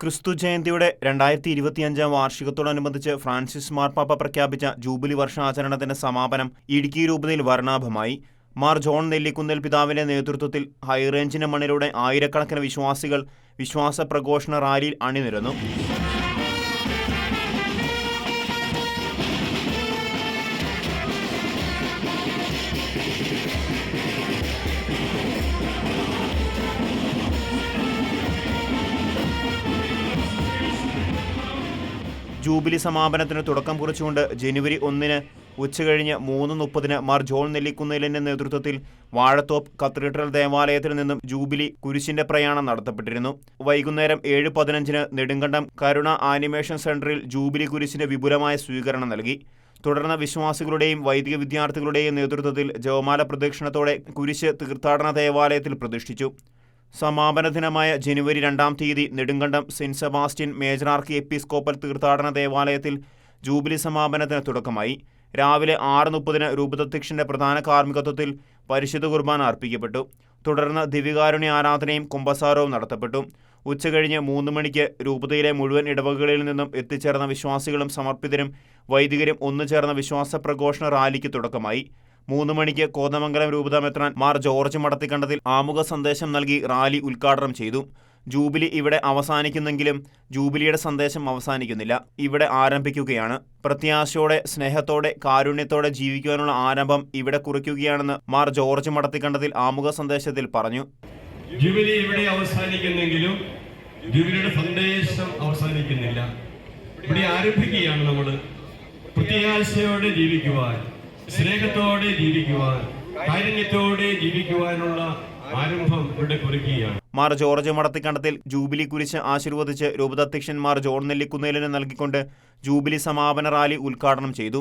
ക്രിസ്തു ജയന്തിയുടെ 2025 വാർഷികത്തോടനുബന്ധിച്ച് ഫ്രാൻസിസ് മാർപ്പാപ്പ പ്രഖ്യാപിച്ച ജൂബിലി വർഷാചരണത്തിന്റെ സമാപനം ഇടുക്കി രൂപതയിൽ വർണ്ണാഭമായി. മാർ ജോൺ നെല്ലിക്കുന്നേൽ പിതാവിന്റെ നേതൃത്വത്തിൽ ഹൈറേഞ്ചിന്റെ മണ്ണിലൂടെ ആയിരക്കണക്കിന് വിശ്വാസികൾ വിശ്വാസ പ്രഘോഷണ റാലിയിൽ അണിനിരന്നു. ജൂബിലി സമാപനത്തിന് തുടക്കം കുറിച്ചുകൊണ്ട് ജനുവരി 1 ഉച്ചകഴിഞ്ഞ് 3:30 മാർ ജോൺ നെല്ലിക്കുന്നേലിന്റെ നേതൃത്വത്തിൽ വാഴത്തോപ്പ് കത്തീഡ്രൽ ദേവാലയത്തിൽ നിന്നും ജൂബിലി കുരിശിന്റെ പ്രയാണം നടത്തപ്പെട്ടിരുന്നു. വൈകുന്നേരം 7:15 നെടുങ്കണ്ടം കരുണ ആനിമേഷൻ സെന്ററിൽ ജൂബിലി കുരിശിന് വിപുലമായ സ്വീകരണം നൽകി. തുടർന്ന് വിശ്വാസികളുടെയും വൈദിക വിദ്യാർത്ഥികളുടെയും നേതൃത്വത്തിൽ ജപമാല പ്രദക്ഷിണത്തോടെ കുരിശ് തീർത്ഥാടന ദേവാലയത്തിൽ പ്രതിഷ്ഠിച്ചു. സമാപന ദിനമായ ജനുവരി 2 Nedumkandam saint Sebastian major archiepiscopal തീർത്ഥാടന ദേവാലയത്തിൽ ജൂബിലി സമാപനത്തിന് തുടക്കമായി. രാവിലെ 6:30 രൂപതാധ്യക്ഷന്റെ പ്രധാന കാർമ്മികത്വത്തിൽ പരിശുദ്ധ കുർബാന അർപ്പിക്കപ്പെട്ടു. തുടർന്ന് ദിവ്യകാരുണ്യ ആരാധനയും കുമ്പസാരവും നടത്തപ്പെട്ടു. ഉച്ചകഴിഞ്ഞ് 3 മണിക്ക് രൂപതയിലെ മുഴുവൻ ഇടവകകളിൽ നിന്നും എത്തിച്ചേർന്ന വിശ്വാസികളും സമർപ്പിതരും വൈദികരും ഒന്നുചേർന്ന വിശ്വാസ പ്രഘോഷണ റാലിക്ക് തുടക്കമായി. 3 മണിക്ക് കോതമംഗലം രൂപത മെത്രാൻ മാർ ജോർജ് മടത്തിക്കണ്ടത്തിൽ ആമുഖ സന്ദേശം നൽകി റാലി ഉദ്ഘാടനം ചെയ്തു. ജൂബിലി ഇവിടെ അവസാനിക്കുന്നെങ്കിലും ജൂബിലിയുടെ സന്ദേശം അവസാനിക്കുന്നില്ല, ഇവിടെ ആരംഭിക്കുകയാണ്. പ്രത്യാശയോടെ, സ്നേഹത്തോടെ, കാരുണ്യത്തോടെ ജീവിക്കുവാനുള്ള ആരംഭം ഇവിടെ കുറിക്കുകയാണെന്ന് മാർ ജോർജ് മടത്തിക്കണ്ടത്തിൽ ആമുഖ സന്ദേശത്തിൽ പറഞ്ഞു. ജൂബിലി ഇവിടെ അവസാനിക്കുന്നെങ്കിലും ജൂബിലിയുടെ സന്ദേശം അവസാനിക്കുന്നില്ല, ഇവിടെ ആരംഭിക്കുകയാണ്. നമ്മൾ പ്രത്യാശയോടെ ജീവിക്കുവാൻ, സ്നേഹത്തോടെ ജീവിക്കുവാൻ, കാരുണ്യത്തോടെ ജീവിക്കുവാനുള്ള ആരംഭം ഇവിടെ കുറിക്കുകയാണ്. മാർ ജോർജ് മടത്തിക്കണ്ടത്തിൽ ജൂബിലി കുരിശ് ആശീർവദിച്ച് രൂപതാധ്യക്ഷൻ മാർ ജോൺ നെല്ലിക്കുന്നേലിന് നൽകിക്കൊണ്ട് ജൂബിലി സമാപന റാലി ഉദ്ഘാടനം ചെയ്തു.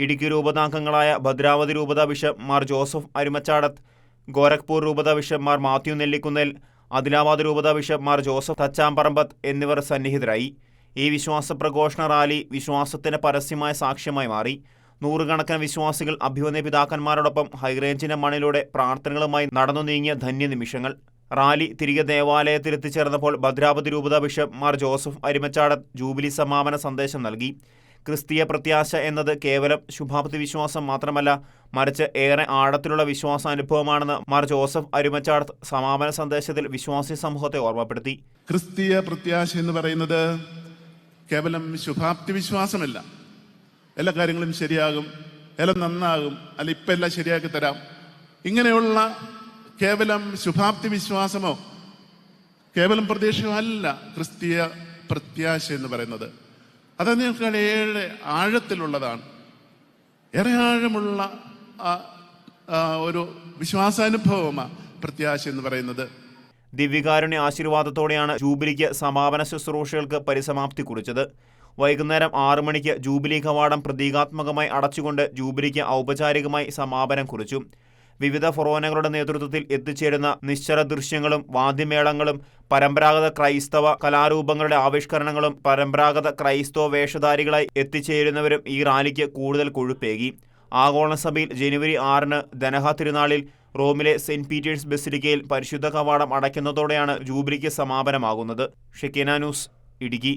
ഇടുക്കി രൂപതാംഗങ്ങളായ ഭദ്രാവതി രൂപതാ ബിഷപ്പ് മാർ ജോസഫ് അരുമച്ചാടത്ത്, ഗോരഖ്പൂർ രൂപതാ ബിഷപ്പ് മാർ മാത്യു നെല്ലിക്കുന്നേൽ, ആദിലാബാദ് രൂപതാ ബിഷപ്പ് മാർ ജോസഫ് തച്ചാമ്പറമ്പത്ത് എന്നിവർ സന്നിഹിതരായി. ഈ വിശ്വാസ പ്രഘോഷണ റാലി വിശ്വാസത്തിന്റെ പരസ്യമായ സാക്ഷ്യമായി മാറി. നൂറുകണക്കിന് വിശ്വാസികൾ അഭിവന്യ പിതാക്കന്മാരോടൊപ്പം ഹൈറേഞ്ചിന്റെ മണ്ണിലൂടെ പ്രാർത്ഥനകളുമായി നടന്നു നീങ്ങിയ ധന്യ നിമിഷങ്ങൾ. റാലി തിരികെ ദേവാലയത്തിലെത്തിച്ചേർന്നപ്പോൾ ഭദ്രാവതി രൂപതാ bishop Mar Joseph Arumachadath jubilee സമാപന സന്ദേശം നൽകി. ക്രിസ്തീയ പ്രത്യാശ എന്നത് കേവലം ശുഭാപ്തി വിശ്വാസം മാത്രമല്ല, മറിച്ച് ഏറെ ആഴത്തിലുള്ള വിശ്വാസാനുഭവമാണെന്ന് മാർ ജോസഫ് അരുമച്ചാടത്ത് സമാപന സന്ദേശത്തിൽ വിശ്വാസി സമൂഹത്തെ ഓർമ്മപ്പെടുത്തി. ക്രിസ്തീയ പ്രത്യാശ എന്ന് പറയുന്നത് കേവലം ശുഭാപ്തി വിശ്വാസമല്ല. എല്ലാ കാര്യങ്ങളും ശരിയാകും, എല്ലാം നന്നാകും, അല്ല ഇപ്പം എല്ലാം ശരിയാക്കി തരാം, ഇങ്ങനെയുള്ള കേവലം ശുഭാപ്തി വിശ്വാസമോ കേവലം പ്രതീക്ഷയോ അല്ല ക്രിസ്തീയ പ്രത്യാശ എന്ന് പറയുന്നത്. അതിനേക്കാൾ ഏറെ ആഴത്തിലുള്ളതാണ്, ഏറെ ആഴമുള്ള ഒരു വിശ്വാസാനുഭവമാണ് പ്രത്യാശ എന്ന് പറയുന്നത്. ദിവ്യകാരുണ്യ ആശീർവാദത്തോടെയാണ് ജൂബിലിക്ക് സമാപന ശുശ്രൂഷകൾക്ക് പരിസമാപ്തി കുറിച്ചത്. വൈകുന്നേരം 6 മണിക്ക് ജൂബിലി കവാടം പ്രതീകാത്മകമായി അടച്ചുകൊണ്ട് ജൂബിലിക്ക് ഔപചാരികമായി സമാപനം കുറിച്ചു. വിവിധ ഫൊറോനകളുടെ നേതൃത്വത്തിൽ എത്തിച്ചേരുന്ന നിശ്ചല ദൃശ്യങ്ങളും വാദ്യമേളങ്ങളും പരമ്പരാഗത ക്രൈസ്തവ കലാരൂപങ്ങളുടെ ആവിഷ്കരണങ്ങളും പരമ്പരാഗത ക്രൈസ്തവ വേഷധാരികളായി എത്തിച്ചേരുന്നവരും ഈ റാലിക്ക് കൂടുതൽ കൊഴുപ്പേകി. ആഗോള സഭയിൽ ജനുവരി 6 ദനഹ തിരുനാളിൽ റോമിലെ സെന്റ് പീറ്റേഴ്സ് ബസിലിക്കയിൽ പരിശുദ്ധ കവാടം അടയ്ക്കുന്നതോടെയാണ് ജൂബിലിക്ക് സമാപനമാകുന്നത്. Shekinah news, Idukki.